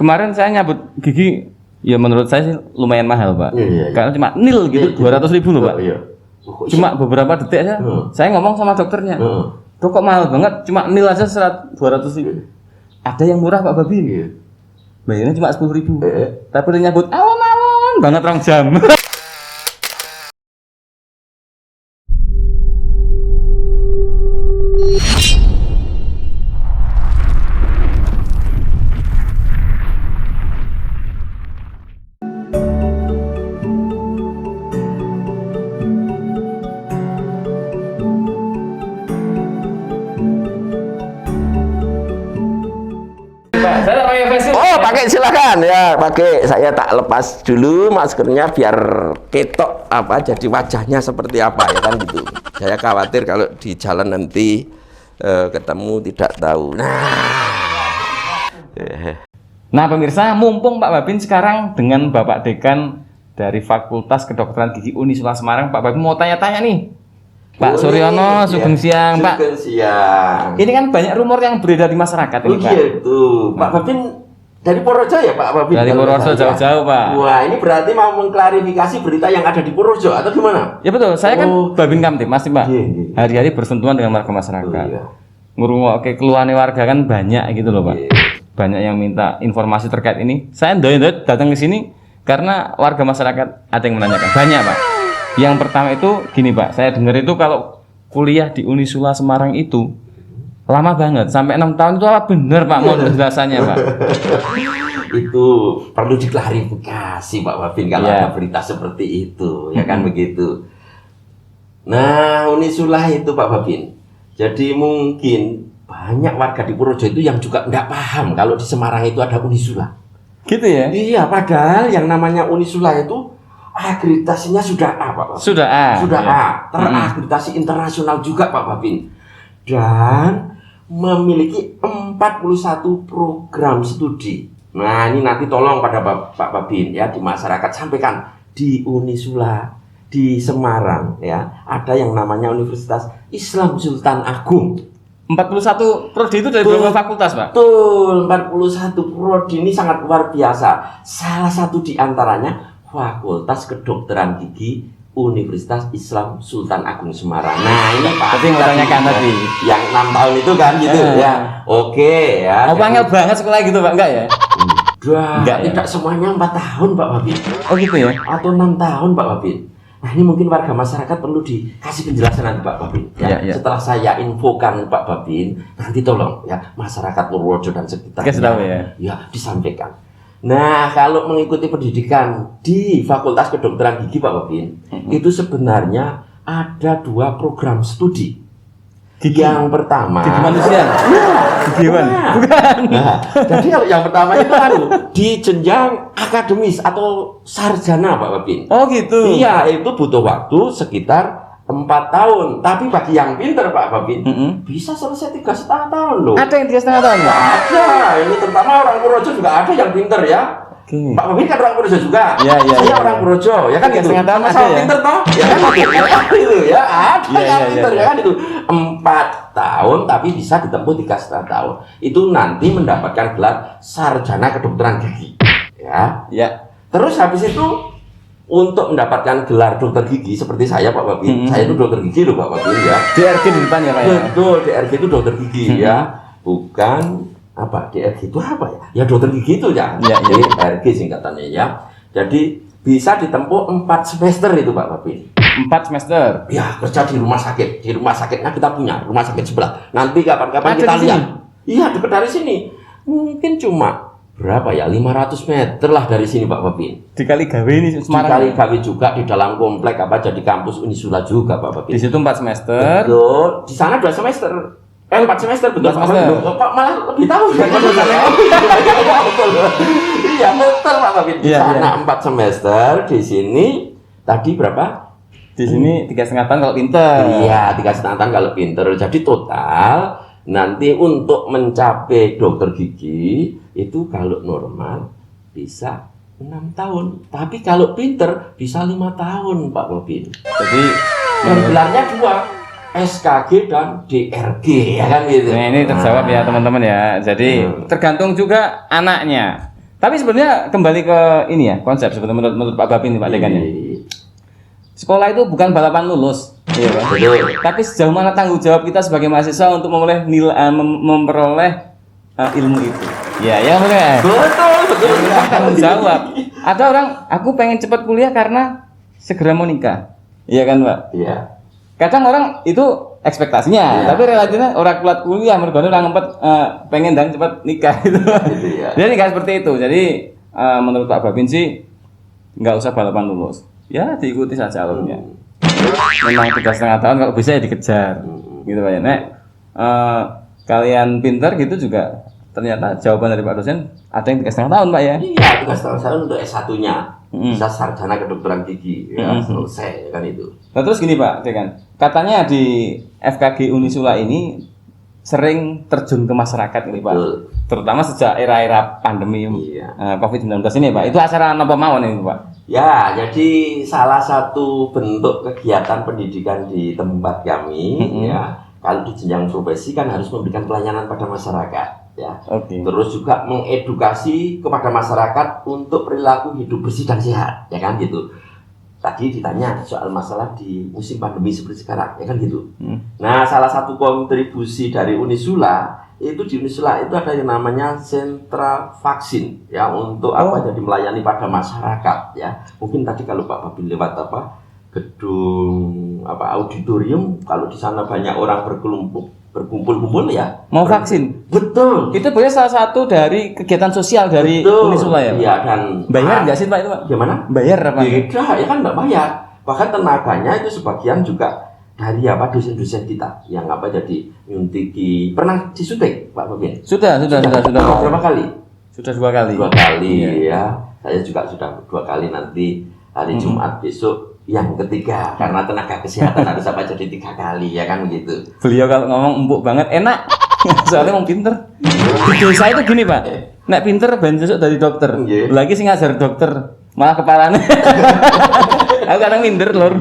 Kemarin saya nyabut gigi, ya menurut saya sih lumayan mahal Pak. Iya. Karena cuma nil gitu, 200.000 loh Pak. Iya. Cuma beberapa detik aja, saya ngomong sama dokternya, tuh kok mahal banget, cuma nil aja 200.000. Ada yang murah Pak Babi, bayarnya cuma 10.000. Tapi dia nyabut awan-awan banget 2 jam. Oh, pakai silakan ya, pakai. Saya tak lepas dulu maskernya biar ketok apa jadi wajahnya seperti apa ya kan gitu. Saya khawatir kalau di jalan nanti ketemu tidak tahu. Nah pemirsa, mumpung Pak Babin sekarang dengan Bapak Dekan dari Fakultas Kedokteran Gigi Unisula Semarang, Pak Babin mau tanya-tanya nih. Pak Suryono, Sugeng Siang, Pak. Sugeng Siang. Ini kan banyak rumor yang beredar di masyarakat ini, Pak. Gitu. Pak Babin dari Purworejo ya, Pak Babin? Dari Purworejo jauh-jauh, Pak. Wah, ini berarti mau mengklarifikasi berita yang ada di Purworejo atau gimana? Ya betul, saya kan Babin Kamtib, Mas, Pak. Iya. Hari-hari bersentuhan dengan warga masyarakat. Iya. Ngurungokke keluhane warga kan banyak gitu loh, Pak. Iya. Banyak yang minta informasi terkait ini. Saya ndoy-ndoy datang ke sini karena warga masyarakat ada yang menanyakan. Banyak, Pak. Yang pertama itu gini, Pak. Saya dengar itu kalau kuliah di Unisula Semarang itu lama banget, sampai 6 tahun itu apa bener Pak? Mau penjelasannya Pak? Itu perlu diklarifikasi Pak Babin kalau ada berita seperti itu, ya kan begitu. Nah, Unisula itu Pak Babin. Jadi mungkin banyak warga di Purworejo itu yang juga nggak paham kalau di Semarang itu ada Unisula. Gitu ya? Iya, padahal yang namanya Unisula itu akreditasinya sudah A, Pak Babin. Sudah A. Sudah ya. A, terakreditasi internasional juga Pak Babin. Dan memiliki 41 program studi. Nah, ini nanti tolong pada Pak Babin ya, di masyarakat sampaikan di Unisula di Semarang ya, ada yang namanya Universitas Islam Sultan Agung. 41 prodi itu dari berapa fakultas, Pak? Betul, 41 prodi ini sangat luar biasa. Salah satu di antaranya Fakultas Kedokteran Gigi Universitas Islam Sultan Agung Semarang. Nah, ini Pak. Tapi yang ditanyakan tadi. Yang 6 tahun itu kan gitu ya. Oke ya. Apa angel banget sekolah gitu, Pak? Enggak ya? Enggak, tidak semuanya 4 tahun Pak Babin. Oh gitu ya? Atau 6 tahun Pak Babin. Nah, ini mungkin warga masyarakat perlu dikasih penjelasan nanti Pak Babin ya. Setelah saya infokan Pak Babin, nanti tolong ya masyarakat Purworejo dan sekitarnya ya disampaikan. Nah, kalau mengikuti pendidikan di Fakultas Kedokteran Gigi Pak Babin, itu sebenarnya ada 2 program studi. Gigi. Yang pertama Gigi manusia. Gigi hewan. Bukan. Nah, jadi kalau yang pertama itu di jenjang akademis atau sarjana Pak Babin. Oh gitu. Iya, itu butuh waktu sekitar 4 tahun. Tapi bagi yang pinter Pak Babin, bisa selesai 3,5 tahun loh. Ada yang 3,5 tahun ya? Ada. Ini terutama orang Purworejo juga ada yang pinter ya. Okay. Pak Babin kan orang Purworejo juga. Iya. Saya orang Purworejo, ya kan gitu. 3,5 tahun Sama ada ya? pinter toh? Ya kan gitu ya. Ada yang pinter ya kan itu. 4 tahun tapi bisa ditempuh 3,5 tahun. Itu nanti mendapatkan gelar sarjana kedokteran gigi. Ya. Terus habis itu untuk mendapatkan gelar dokter gigi seperti saya Pak Babin, saya itu dokter gigi loh Pak Babin ya. DRG di depan ya Pak ya? Betul, DRG itu dokter gigi ya, bukan apa DRG itu apa ya? Ya dokter gigi itu ya, DRG singkatannya ya. Jadi bisa ditempuh 4 semester itu Pak Babin. 4 semester? Ya, kerja di rumah sakit. Di rumah sakitnya kita punya, rumah sakit sebelah. Nanti kapan-kapan kita lihat. Iya, dekat dari sini. Mungkin cuma berapa ya, 500 meter lah dari sini Pak Babin. Dikali gawe ini Semarang. Dikali gawe juga di dalam komplek apa jadi kampus Unisula juga Pak Babin. Di situ 4 semester. Betul. Di sana 2 semester. 4 semester betul. 4 semester. Pak malah lebih tahu kan. Iya betul Pak Babin. Di sana 4 semester, di sini tadi berapa? Di sini 3,5 tahun kalau pinter. Iya, 3,5 tahun kalau pinter. Jadi total nanti untuk mencapai dokter gigi itu kalau normal bisa 6 tahun, tapi kalau pinter bisa 5 tahun Pak Babin. Jadi yang gelarnya 2, SKG dan DRG ya kan gitu. Nah, ini terjawab ya teman-teman ya. Jadi tergantung juga anaknya. Tapi sebenarnya kembali ke ini ya, konsep sebenarnya menurut Pak Babin Pak Dekan ya. Sekolah itu bukan balapan lulus, ya kan? Tapi sejauh mana tanggung jawab kita sebagai mahasiswa untuk memperoleh ilmu itu. Ya benar. Betul. Tanggung jawab. Ada orang, aku pengen cepat kuliah karena segera mau nikah. Iya kan, Pak? Iya. Kadang orang itu ekspektasinya, tapi relatifnya orang kuliah kuliah mergane orang ngempet pengen dan cepat nikah gitu. Ya. Jadi nggak seperti itu. Jadi menurut Pak Babin sih nggak usah balapan lulus. Ya diikuti saja alurnya. Memang 3,5 tahun kalau bisa ya dikejar. Gitu Pak ya. Nek kalian pintar gitu juga ternyata jawaban dari Pak dosen ada yang 3,5 tahun Pak ya. Iya 3,5 tahun untuk S1-nya. Bisa sarjana kedokteran gigi ya selesai kan itu. Nah, terus gini Pak, kan katanya di FKG Unisula ini sering terjun ke masyarakat ini Pak. Terutama sejak era-era pandemi COVID-19 ini Pak. Itu acara apa mawon ini Pak? Ya, jadi salah satu bentuk kegiatan pendidikan di tempat kami ya, kalau di jenjang profesi kan harus memberikan pelayanan pada masyarakat. Ya, terus juga mengedukasi kepada masyarakat untuk perilaku hidup bersih dan sehat, ya kan gitu. Tadi ditanya soal masalah di musim pandemi seperti sekarang, ya kan gitu. Nah, salah satu kontribusi dari Unisula itu di Unisula itu ada yang namanya sentra vaksin, ya untuk jadi melayani pada masyarakat, ya. Mungkin tadi kalau Pak Babin lewat gedung auditorium, kalau di sana banyak orang berkumpul ya. Mau vaksin? Betul. Itu boleh salah satu dari kegiatan sosial dari Unisula ya? Iya, dan bayar nggak sih Pak itu Pak? Gimana? Bayar apa? Tidak, ya kan nggak bayar. Bahkan tenaganya itu sebagian juga dari dosen-dosen kita yang jadi nyuntiki. Pernah disuntik Pak Babin? Sudah. Berapa kali? Sudah 2 kali. 2 kali ya. Saya juga sudah 2 kali, nanti hari Jumat besok yang ketiga, karena tenaga kesehatan harus jadi 3 kali, ya kan begitu. Beliau kalau ngomong empuk banget enak, soalnya mau pinter. Di desa itu gini Pak, nek pinter ben sesuk dari dokter, lagi sing ngajar dokter malah kepalanya. Aku kadang minder lor.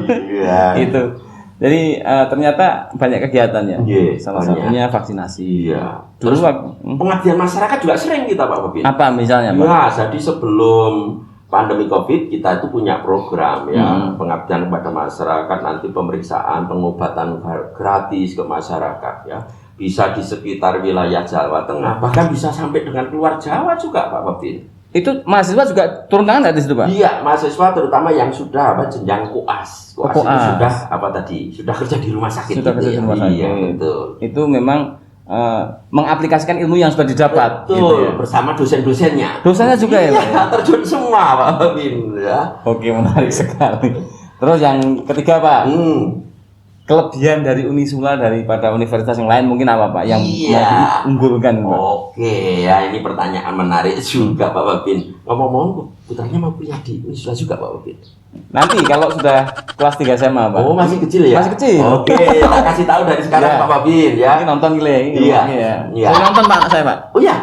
Itu. Jadi ternyata banyak kegiatannya. Salah satunya vaksinasi. Iya. Terus pengabdian masyarakat juga sering kita Pak Babin. Apa misalnya Pak? Ya, jadi sebelum pandemi COVID kita itu punya program ya, pengabdian kepada masyarakat, nanti pemeriksaan, pengobatan gratis ke masyarakat ya. Bisa di sekitar wilayah Jawa Tengah, bahkan bisa sampai dengan keluar Jawa juga Pak Babin. Itu mahasiswa juga turun tangan nggak di situ Pak? Iya, mahasiswa terutama yang sudah jenjang koas. Koas itu sudah kerja di rumah sakit. Sudah kerja di rumah sakit. Iya, betul. Itu memang mengaplikasikan ilmu yang sudah didapat. Betul, gitu ya? Bersama dosen-dosennya. Dosennya juga ya Pak? Iya, terjun semua Pak Babin ya. Oke, menarik sekali. Terus yang ketiga Pak, kelebihan dari Unisula daripada universitas yang lain mungkin apa Pak? Yang mau diunggulkan Pak? Oke, ya ini pertanyaan menarik juga Pak Babin. Ngomong-ngomong, putranya mau kuliah di Unisula juga Pak Babin? Nanti kalau sudah kelas 3 SMA Pak. Oh, masih kecil ya? Masih kecil. Oke, kita kasih tahu dari sekarang Pak Babin ya. Ini nonton gile. Iya. Saya nonton Pak anak saya Pak. Oh iya,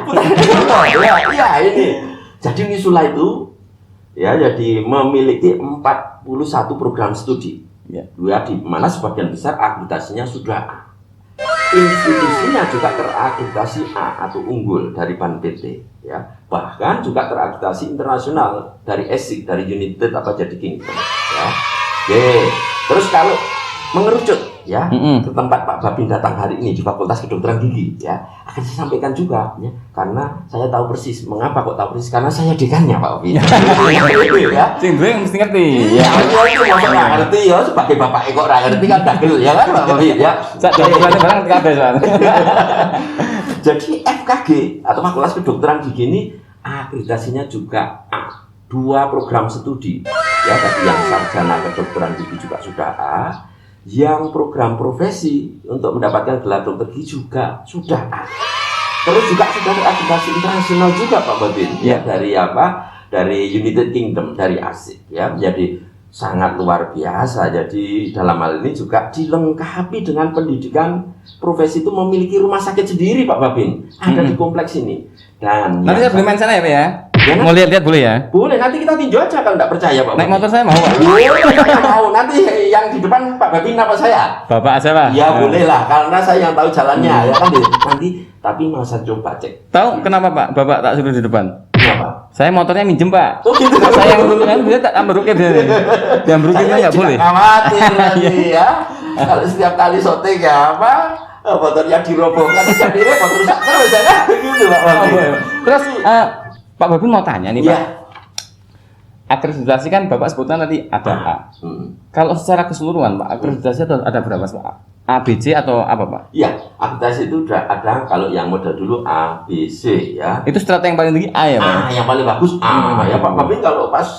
iya ini. Jadi Unisula itu ya jadi memiliki 41 program studi. Ya, di mana sebagian besar akreditasinya sudah A. Institusinya juga terakreditasi A atau unggul dari BAN-PT ya. Bahkan juga terakreditasi internasional dari ESIC, dari United Kingdom ya. Oke. Terus kalau mengerucut ya ke tempat Pak Babin datang hari ini di Fakultas Kedokteran Gigi ya, akan saya sampaikan juga ya, karena saya tahu persis. Mengapa kok tahu persis? Karena saya dekannya Pak Babin. Ya. Sing duwe mesti ngerti. Iya, itu mosok ngerti ya, sebagai bapak kok ora ngerti kan dagel ya kan Pak Babin ya. Sak dokterane barang kabeh soalnya. Jadi FKG atau Fakultas Kedokteran Gigi ini akreditasinya juga A. 2 program studi ya, tadi yang sarjana kedokteran gigi juga sudah A. Yang program profesi untuk mendapatkan gelar dokter gigi juga sudah A. Terus juga sudah terakreditasi internasional juga Pak Babin ya, dari dari United Kingdom, dari ASIC ya. Jadi sangat luar biasa. Jadi dalam hal ini juga dilengkapi dengan pendidikan profesi, itu memiliki rumah sakit sendiri Pak Babin, ada di kompleks ini. Dan nanti saya boleh main sana ya Pak ya? Mau lihat-lihat boleh ya? Boleh, nanti kita tinjau aja kalau nggak percaya Pak. Naik motor saya mau Pak? Mau, nanti yang di depan Pak Babin apa saya? Bapak aja Pak? Ya boleh lah, karena saya yang tahu jalannya ya kan. Nanti tapi masa coba cek. Tahu kenapa Pak? Bapak tak suruh di depan? Kenapa? Saya motornya minjem Pak. Oh gitu. Saya yang dulu kan dia tak ambruknya dia. Dia ambruknya nggak boleh. Khawatir nanti ya. Kalau setiap kali syuting ya apa motornya dirobohkan jadi repot rusak terus ya kan gitu Pak Babin. Terus Pak Babin mau tanya nih Pak. Iya. Akreditasi kan Bapak sebutkan tadi ada A. Kalau secara keseluruhan Pak, akreditasi ada berapa Pak? A, B, C atau apa Pak? Iya, akreditasi itu udah ada kalau yang model dulu A, B, C ya. Itu strata yang paling tinggi A ya Pak? Yang paling bagus A ya Pak Babin. Kalau pas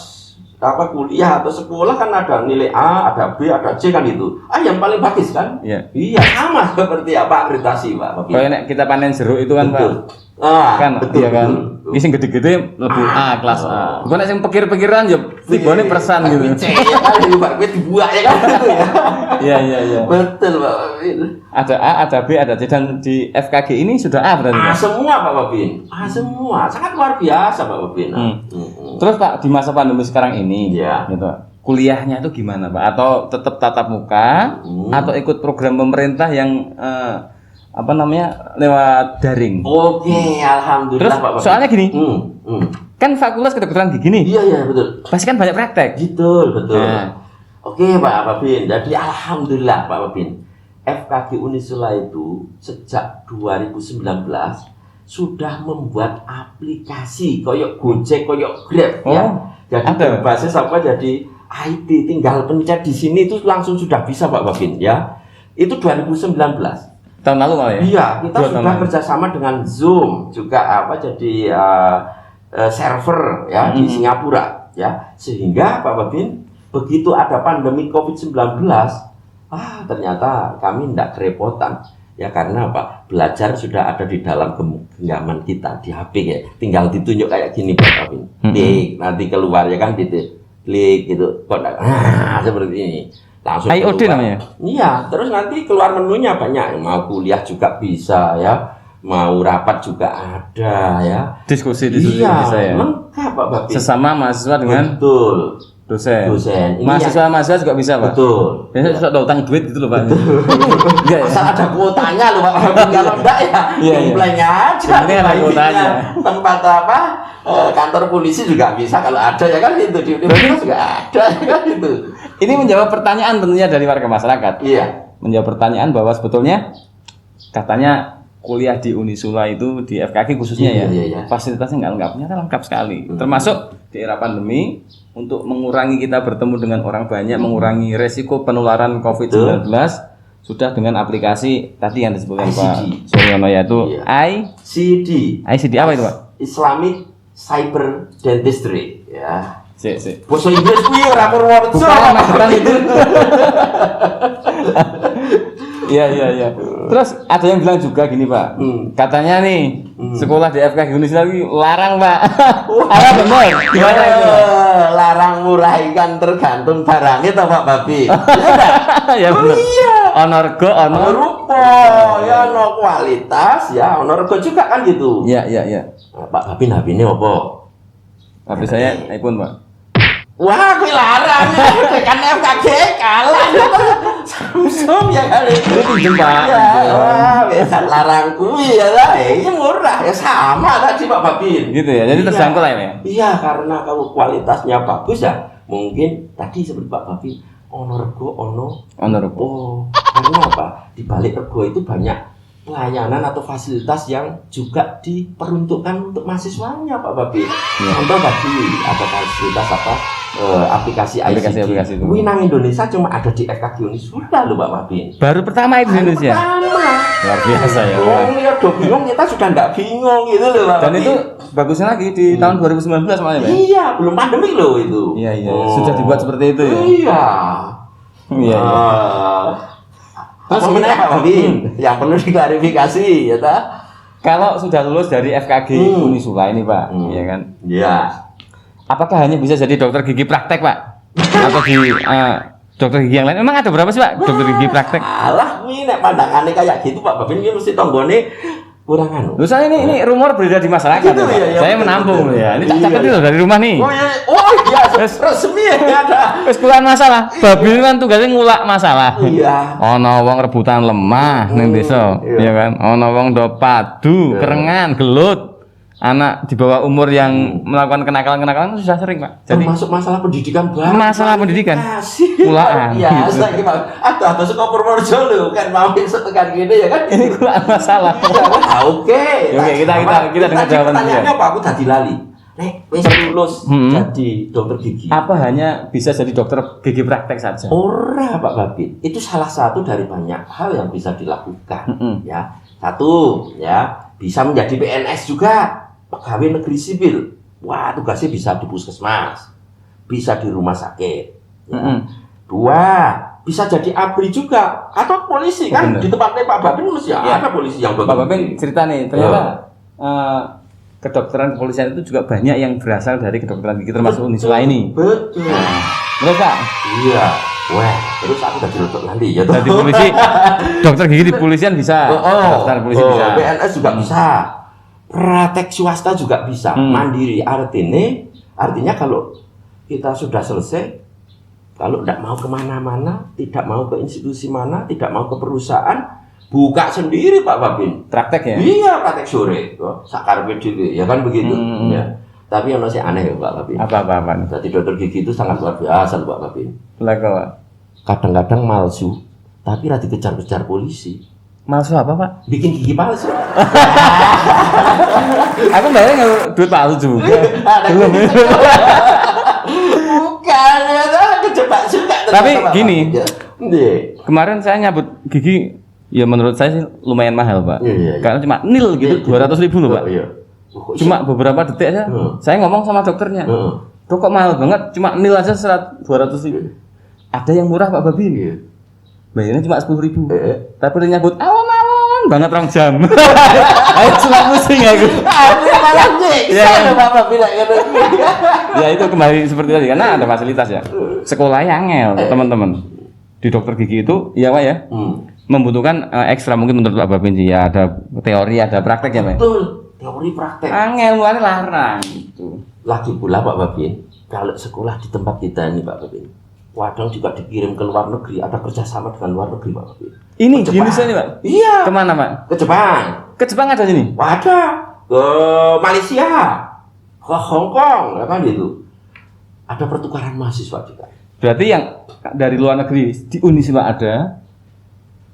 kuliah atau sekolah kan ada nilai A, ada B, ada C kan itu. Yang paling bagus kan? Iya, sama seperti apa akreditasi Pak Babin. Kalau kita panen jeruk itu kan betul. Pak. Kan betul, iya kan. Betul. Ini sing gede-gede lebih A kelas A. Bukan yang pikir-pikiran ya tibone persan gitu. C ya kan ibarat gue dibuat ya kan gitu ya. Iya. Betul Pak Babin. Ada A, ada B, ada C dan di FKG ini sudah A berarti. A semua Pak Babin. A semua. Sangat luar biasa Pak Babin. Terus Pak di masa pandemi sekarang ini gitu. Kuliahnya itu gimana Pak? Atau tetap tatap muka atau ikut program pemerintah yang lewat daring? Oke, alhamdulillah terus, Pak Babin. Soalnya gini, kan fakultas kedokteran gigi nih. Iya betul. Pasti kan banyak praktek. Betul. Oke Pak Babin. Jadi alhamdulillah Pak Babin. FKG Unisula itu sejak 2019 sudah membuat aplikasi koyok Gojek, koyok Grab ya. Jadi berbasis jadi IT, tinggal pencet di sini itu langsung sudah bisa Pak Babin ya. Itu 2019. Tahun lalu malah ya? Iya, kita sudah kerjasama dengan Zoom juga jadi server ya di Singapura ya. Sehingga Pak Babin begitu ada pandemi COVID-19, ternyata kami tidak kerepotan ya karena apa? Belajar sudah ada di dalam genggaman kita di HP ya. Tinggal ditunjuk kayak gini Pak Babin. Klik, nanti keluar ya kan gitu. Klik gitu. Seperti ini. Langsung IOD keluar. namanya? Iya, terus nanti keluar menunya banyak. Mau kuliah juga bisa ya. Mau rapat juga ada ya. Diskusi iya, bisa ya. Lengkap Pak Babin. Sesama mahasiswa dengan dosen. Mahasiswa juga bisa Pak. Betul. Biasanya suka ada utang duit gitu loh Pak. Enggak ya. Asal ada kuotanya loh Pak Babin. Kalau enggak ya gemblengnya aja. Ini ada kuotanya. Tempat kantor polisi juga bisa kalau ada ya kan itu di universitas juga ada ya kan itu. Ini menjawab pertanyaan tentunya dari warga masyarakat. Iya. Menjawab pertanyaan bahwa sebetulnya katanya kuliah di Unisula itu di FKG khususnya fasilitasnya nggak lengkap, ternyata lengkap sekali. Termasuk di era pandemi untuk mengurangi kita bertemu dengan orang banyak, mengurangi resiko penularan COVID-19 sudah dengan aplikasi tadi yang disebutkan Pak Suryono yaitu ICD apa itu Pak? Islamic Cyber Dentistry ya. Bahasa Inggris kuwi ora Purworejo. Bukan itu. Iya. Terus ada yang bilang juga gini Pak. Katanya nih sekolah di FKG Unisula ini larang Pak. Apa benar? Gimana itu? Larang murah ikan tergantung barangnya toh Pak Babi. Ya benar. Ono rego, ono rupa, ya ono kualitas, ya ono rego juga kan gitu. Iya. Pak Babi HP-ne opo? HP saya iPhone Pak. Wah, kuwi larang kan FKG kalah. Samsung ya kali. Itu pinjem Pak. Wah, bisa larang kuwi ya lah. Ini murah ya sama tadi Pak Babin. Gitu ya. Jadi terjangkau lah ya. Iya, karena kalau kualitasnya bagus ya, mungkin tadi seperti Pak Babin ono rego karena apa? Di balik rego itu banyak pelayanan atau fasilitas yang juga diperuntukkan untuk mahasiswanya Pak Babi. Contoh tadi ada fasilitas aplikasi ICD. itu. Wih, nang Indonesia cuma ada di FKG Unisula loh Pak Babi. Baru pertama itu di Indonesia. Luar biasa ya. Lihat udah bingung, kita sudah nggak bingung gitu loh Pak. Dan itu bagusnya lagi di tahun 2019 malah ya. Iya, belum pandemi loh itu. Iya. Sudah dibuat seperti itu ya. Iya. Terus gimana Pak Babin? Yang perlu diklarifikasi ya ta? Kalau sudah lulus dari FKG Unisula ini Pak, ya kan? Iya. Apakah hanya bisa jadi dokter gigi praktek Pak? Atau di dokter gigi yang lain? Emang ada berapa sih Pak dokter gigi praktek? Alah, ini nek pandangannya kayak gitu Pak Babin ini mesti tonggone kurang anu. Loh saya ini rumor beredar di masyarakat gitu, ya, saya menampung ya. Ini tak catat itu dari rumah nih. Resmi ya ada. Wis kulaan masalah. Babi kan tugasnya ngulak masalah. Iya. Ana wong rebutan lemah ning desa, ya kan? Ana wong do padu, kerengan, gelut. anak di bawah umur yang melakukan kenakalan-kenakalan itu sudah sering, Pak. Jadi termasuk masalah pendidikan banget. Masalah pendidikan. Kulaan. Ya, saya gitu. Ada suka Purworejo lho, kan mau besok tekan gini ya kan. Ini kulaan masalah. Oke. Oke, kita dengar jawaban dia. Pertanyaannya apa? Aku tadi lali. Nek, wis lulus jadi dokter gigi. Apa hanya bisa jadi dokter gigi praktek saja? Ora, Pak Babin. Itu salah satu dari banyak hal yang bisa dilakukan. Ya. Satu, ya, bisa menjadi PNS juga. Pegawai negeri sipil, wah tugasnya bisa di puskesmas, bisa di rumah sakit. Ya. Dua, bisa jadi ABRI juga atau polisi kan. Di tempatnya Pak Babin mesti ada polisi yang Pak Babin cerita nih, ternyata kedokteran kepolisian itu juga banyak yang berasal dari kedokteran gigi termasuk Unisula ini. Betul. Betul Pak? Iya. Wah, terus aku udah dirotok nanti ya. Jadi polisi, dokter gigi di polisian bisa, dokter polisi bisa, PNS juga bisa. Praktek swasta juga bisa, mandiri artinya kalau kita sudah selesai, kalau tidak mau kemana-mana, tidak mau ke institusi mana, tidak mau ke perusahaan, buka sendiri Pak Babin. Praktek ya? Iya, praktek sore, sakar dhewe, ya kan begitu. Ya. Tapi yang masih aneh ya Pak Babin. Apa? Jadi dokter gigi itu sangat luar biasa Pak Babin. Kadang-kadang malsu, tapi rada dikejar-kejar polisi. Malsu apa Pak? Bikin gigi palsu. Aku bayarnya nggak duit palsu juga. Bukan, kejebak juga. Tapi gini, kemarin saya nyabut gigi, ya menurut saya sih lumayan mahal Pak. Karena cuma nil gitu, 200.000 loh Pak. Cuma beberapa detik aja, saya ngomong sama dokternya. Tuh kok mahal banget, cuma nil aja 200.000. Ada yang murah Pak Babin. Bayarnya cuma 10.000. Tapi dia nyabut awan-awan banget 2 jam. Ayo sudah pusing aku. Aku malah nyiksa Bapak bilang gitu. Ya itu kembali seperti tadi karena ada fasilitas ya. Sekolah yang angel teman-teman. Di dokter gigi itu ya Pak ya. Membutuhkan ekstra mungkin menurut Pak Babin ya ada teori, ada praktek ya Pak. Betul, teori praktek. Angel mulai larang gitu. Lagi pula Pak Babin, kalau sekolah di tempat kita ini Pak Babin. Kadang juga dikirim ke luar negeri, ada kerjasama dengan luar negeri Pak. Ini di Indonesia ini Pak? Iya. Kemana Pak? Ke Jepang. Ke Jepang ada sini? Ada. Ke Malaysia, ke Hong Kong, ya kan gitu. Ada pertukaran mahasiswa juga. Berarti yang dari luar negeri di Unisula ada,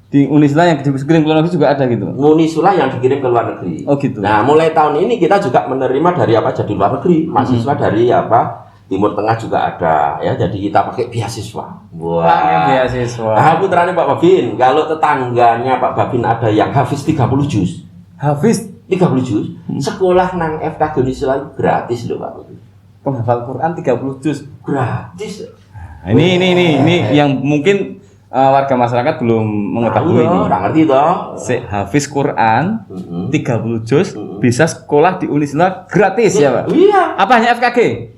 di Unisula yang dikirim ke luar negeri juga ada gitu? Unisula yang dikirim ke luar negeri. Oh gitu. Nah mulai tahun ini kita juga menerima dari apa jadi luar negeri, mahasiswa dari apa Timur Tengah juga ada ya, jadi kita pakai beasiswa. Wah. Pakai beasiswa. Nah, putranya Pak Babin, kalau tetangganya Pak Babin ada yang hafiz 30 juz. Hafiz 30 juz. Sekolah nang FK Unisula gratis loh Pak Babin. Penghafal Quran 30 juz. Gratis. Nah, ini yang mungkin warga masyarakat belum mengetahui ini. Nggak ngerti toh. Hafiz Quran 30 juz bisa sekolah di Unisula gratis ya Pak? Iya. Apa hanya FKG?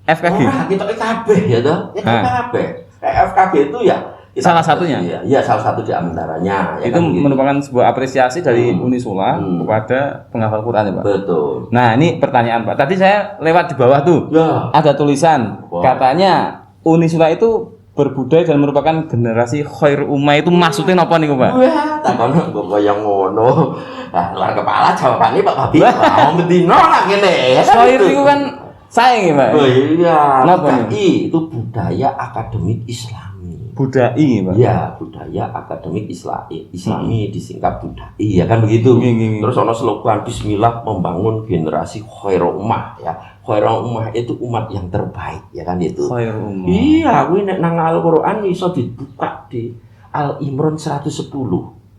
FKG. Kita FKB ya toh. FKB. FKB itu ya salah satunya. Iya, salah satu di antaranya. Itu kan merupakan sebuah apresiasi dari Unisula kepada penghafal Quran ya Pak. Betul. Nah ini pertanyaan Pak. Tadi saya lewat di bawah tuh ada tulisan katanya Unisula itu berbudaya dan merupakan generasi khair ummah itu maksudnya apa nih Pak? Wah, takon kok yang ngono. Nah, luar kepala jawabannya Pak Babi. Mau bedino lah ngene. Khair itu kan sayang ya Pak. Oh iya. Kenapa itu budaya akademik Islami. Budaya Pak. Iya, budaya akademik Islami disingkat budaya. Iya kan begitu. Terus ono slogan Bismillah membangun generasi khair ummah ya. Khair ummah itu umat yang terbaik ya kan itu. Khair ummah. Iya, kuwi nek nang Al-Qur'an iso dibuka di Al-Imran 110.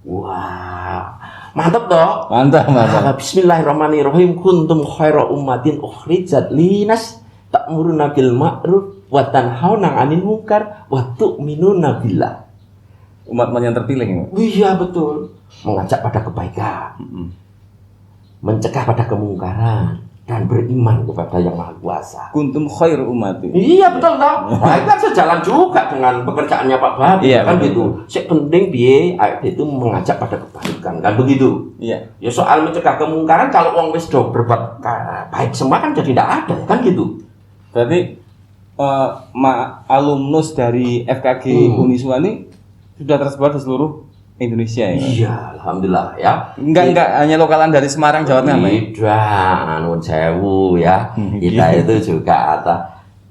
Wah. Mantap toh? Mantap. Bismillahirrahmanirrahim. Kuntum khaira ummatin ukhrijat linas ta'muruna bil ma'ruf wa tanhauna 'anil munkar wa tu'minuna billah. Umat yang terpilih ya. Iya betul. Mengajak pada kebaikan. Mencegah pada kemungkaran dan beriman kepada Yang Maha Kuasa. Kuntum khairu ummati. Iya betul toh. Nah, itu kan sejalan juga dengan pekerjaannya Pak Babi kan betul. Gitu. Sing penting piye itu mengajak pada kebaikan kan begitu. Iya. Ya soal mencegah kemungkaran kalau wong wis do berbuat baik semua kan jadi tidak ada kan gitu. Berarti alumnus dari FKG Unisula ini sudah tersebar di seluruh Indonesia ya. Iya, alhamdulillah ya. Enggak hanya lokalan dari Semarang Jawa Tengah, Pak. Tidak, nun sewu ya. Kita itu juga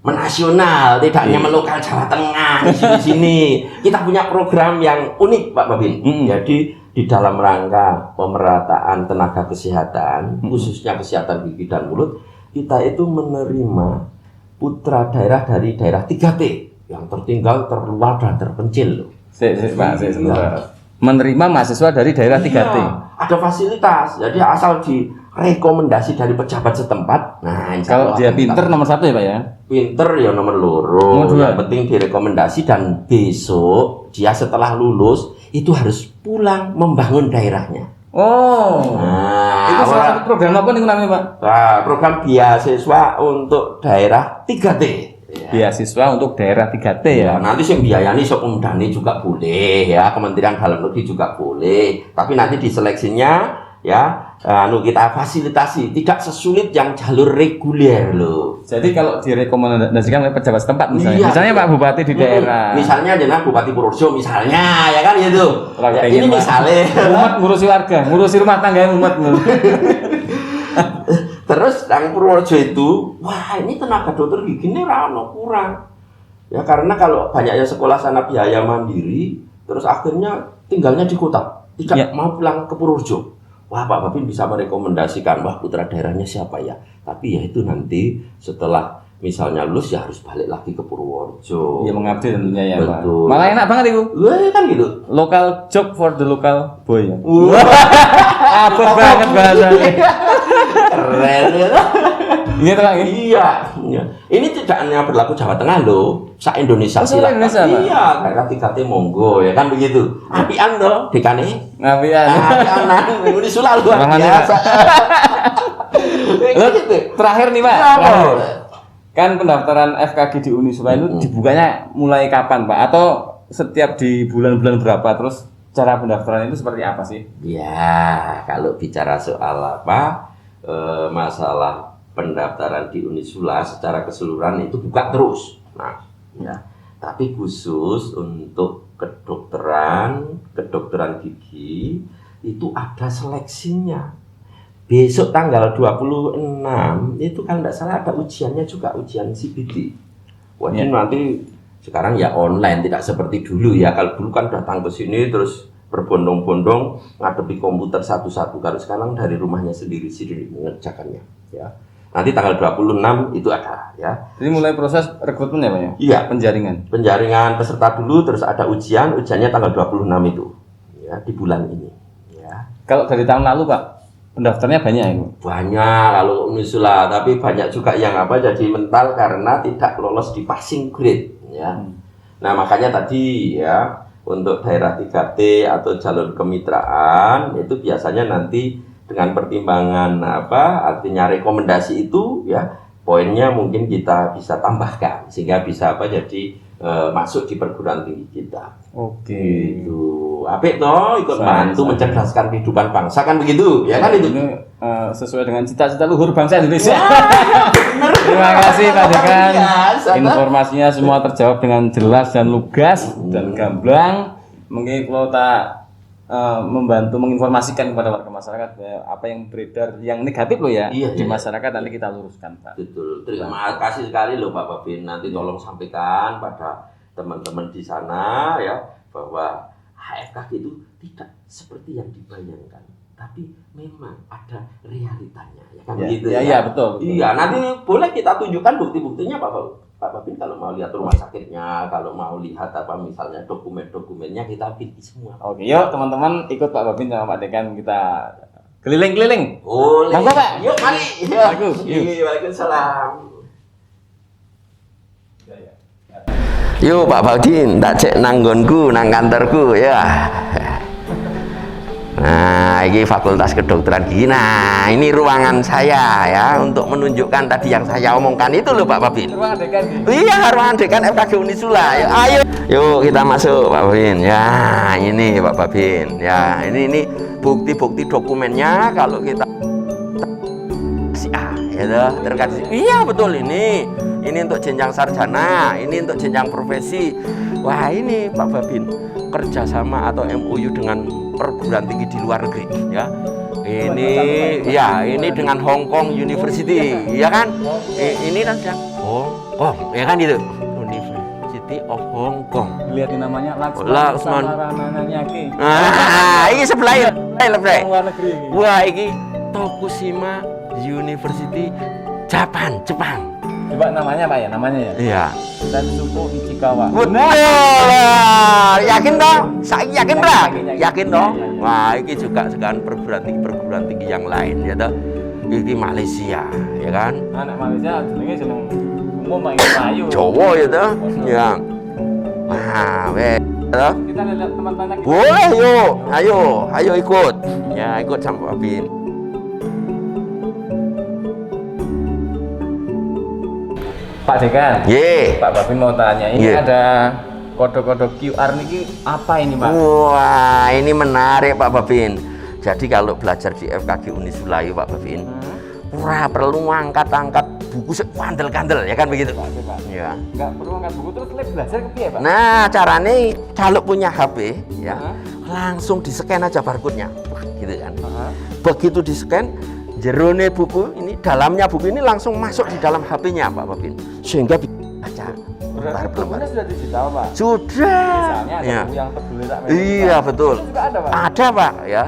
menasional, tidak hanya melokal Jawa Tengah di sini. Kita punya program yang unik, Pak Babin. Jadi di dalam rangka pemerataan tenaga kesehatan, khususnya kesehatan gigi dan mulut, kita itu menerima putra daerah dari daerah 3T yang tertinggal, terluar dan terpencil. Pak, sebentar. Menerima mahasiswa dari daerah 3T. Ada fasilitas, jadi asal direkomendasi dari pejabat setempat. Nah, kalau dia pinter nomor 1 ya Pak ya? Pinter ya nomor loro. Yang penting direkomendasi dan besok dia setelah lulus itu harus pulang membangun daerahnya. Oh, nah, itu salah satu program apa nih namanya Pak? Nah, program beasiswa untuk daerah 3T. Ya. Beasiswa untuk daerah 3T ya. Nanti yang biayani Sopemdani juga boleh ya, Kementerian Dalam Negeri juga boleh. Tapi nanti diseleksinya ya, kita fasilitasi tidak sesulit yang jalur reguler loh. Jadi kalau direkomendasikan oleh pejabat setempat misalnya Pak Bupati di daerah. Misalnya jenah Bupati Purworejo misalnya, ya kan gitu. Ya, ini misalnya. Umat ngurusi warga, ngurusi rumah tangga umat. Terus yang Purworejo itu, wah ini tenaga dokter gigi ini rano kurang. Ya karena kalau banyaknya sekolah sana biaya mandiri, terus akhirnya tinggalnya di kota, tidak mau pulang ke Purworejo. Wah Pak Babin bisa merekomendasikan, wah putra daerahnya siapa ya. Tapi ya itu nanti setelah misalnya lulus ya harus balik lagi ke Purworejo. Ya mengabdi tentunya ya betul. Pak. Malah enak banget itu. Kan gitu. Local job for the local boy ya. Apa banget bahasanya. Keren ya. Iya Pak. Iya. Ini tidak hanya berlaku Jawa Tengah loh, se-Indonesia silakan. Iya, daerah 3T monggo ya kan begitu. Apian toh dekane. Apian. Apian ini sulal luar biasa. Terakhir nih Pak. Kan pendaftaran FKG di Unisula itu dibukanya mulai kapan Pak? Atau setiap di bulan-bulan berapa? Terus cara pendaftaran itu seperti apa sih? Ya, kalau bicara soal apa masalah pendaftaran di Unisula secara keseluruhan itu buka terus. Nah, ya. Tapi khusus untuk kedokteran gigi itu ada seleksinya. Besok tanggal 26 itu kalau tidak salah ada ujiannya juga, ujian CPT. Wajib nanti sekarang ya online, tidak seperti dulu ya. Kalau dulu kan datang ke sini terus berbondong-bondong ngadepi komputer satu-satu. Kalau sekarang dari rumahnya sendiri mengerjakannya ya. Nanti tanggal 26 itu ada ya. Jadi mulai proses rekrutmen ya Pak ya? Iya, penjaringan peserta dulu, terus ada ujiannya tanggal 26 itu ya, di bulan ini ya. Kalau dari tahun lalu Pak, pendaftarnya banyak ini? Banyak kalau Unisula, tapi banyak juga yang jadi mental karena tidak lolos di passing grade ya. Nah makanya tadi ya untuk daerah 3T atau jalur kemitraan itu biasanya nanti dengan pertimbangan artinya rekomendasi itu ya poinnya mungkin kita bisa tambahkan sehingga bisa jadi masuk di perguruan tinggi kita. Oke. Itu apik toh ikut bantu mencerdaskan kehidupan bangsa kan begitu ya kan itu. Sesuai dengan cita-cita luhur bangsa Indonesia. Terima kasih Pak Dekan. Informasinya semua terjawab dengan jelas dan lugas dan gamblang. Mungkin kalau tak membantu menginformasikan kepada warga masyarakat apa yang beredar yang negatif loh ya di masyarakat nanti kita luruskan Pak. Betul. Terima kasih sekali loh Pak Babin. Nanti tolong sampaikan pada teman-teman di sana ya bahwa HFKG itu tidak seperti yang dibayangkan, tapi memang ada realitanya ya kan begitu ya. Iya betul. Iya, nanti boleh kita tunjukkan bukti-buktinya Pak Babin kalau mau lihat rumah sakitnya, kalau mau lihat misalnya dokumen-dokumennya kita pilih semua. Oke, yuk teman-teman ikut Pak Babin sama Pak Dekan kita keliling-keliling. Boleh. Monggo Pak. Yuk mari. Waalaikumsalam. Yuk Pak Babin, tak cek nanggonku, nang kantorku ya. Nah, ini Fakultas Kedokteran Gigi. Nah, ini ruangan saya ya untuk menunjukkan tadi yang saya omongkan itu loh Pak Babin. Ruangan dekan. Iya, ruangan dekan FKG Unisula. Ayo, yuk kita masuk Pak Babin. Ya, ini Pak Babin. Ya, ini bukti-bukti dokumennya kalau kita ya terkait. Iya betul ini untuk jenjang sarjana, ini untuk jenjang profesi. Wah ini Pak Babin kerjasama atau MOU dengan perguruan tinggi di luar negeri ya. Ini dengan Hong Kong University, ya kan? Ini kan Hong Kong, ya kan itu University of Hong Kong. Lihatin namanya Laksman. Ini sebelah luar negeri. Wah, ini Tokushima University Jepang. Coba namanya Pak ya, namanya ya? Iya. Sensuko Ichikawa. Betul. Yakin dong? Saya yakin lah. Yakin dong? Wah, ini juga sekarang perguruan tinggi yang lain ya toh. Ini Malaysia, ya kan? Anak Malaysia jeneng umum Pak Melayu. Jawa ya toh. Ya. Wah, toh. Kita lihat teman-teman kita. Boleh yuk. Ayo ikut. Ya, ikut sama Pak Bin. Pak Dekan, Pak Babin mau tanya, ini ada kode-kode QR ini apa ini Pak? Wah ini menarik Pak Babin. Jadi kalau belajar di FKG Unisulayu Pak Babin, perlu angkat buku sekandel-kandel ya kan begitu Pak? Ya. Nggak perlu angkat buku terus belajar ke piye Pak? Nah caranya kalau punya HP ya langsung di scan aja barcode-nya, gitu kan? Begitu di scan jerone buku ini, dalamnya buku ini langsung masuk di dalam HP-nya Pak Babin, sehingga bisa baca. Berarti bukunya sudah digital Pak? Sudah. Misalnya ada buku yang peduli tak memang. Iya betul. Itu juga ada Pak? Ada Pak ya.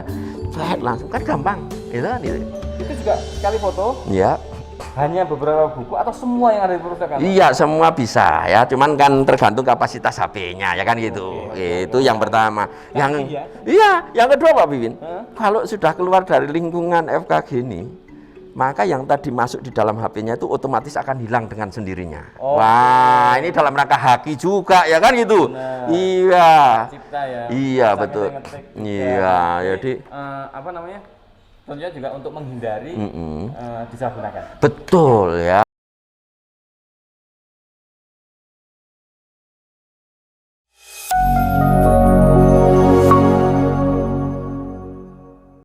Flat langsung kan gampang, gitu kan itu. Itu juga sekali foto? Ya. Hanya beberapa buku atau semua yang ada di perpustakaan? Iya semua bisa ya, cuman kan tergantung kapasitas HP-nya ya kan gitu. Itu yang pertama. Yang kedua Pak Bibin, kalau sudah keluar dari lingkungan FKG ini, maka yang tadi masuk di dalam HP-nya itu otomatis akan hilang dengan sendirinya. Wah ini dalam rangka haki juga ya kan gitu. Iya. Cipta ya. Iya betul. Iya jadi apa namanya? Tentunya juga untuk menghindari disalahgunakan. Betul ya.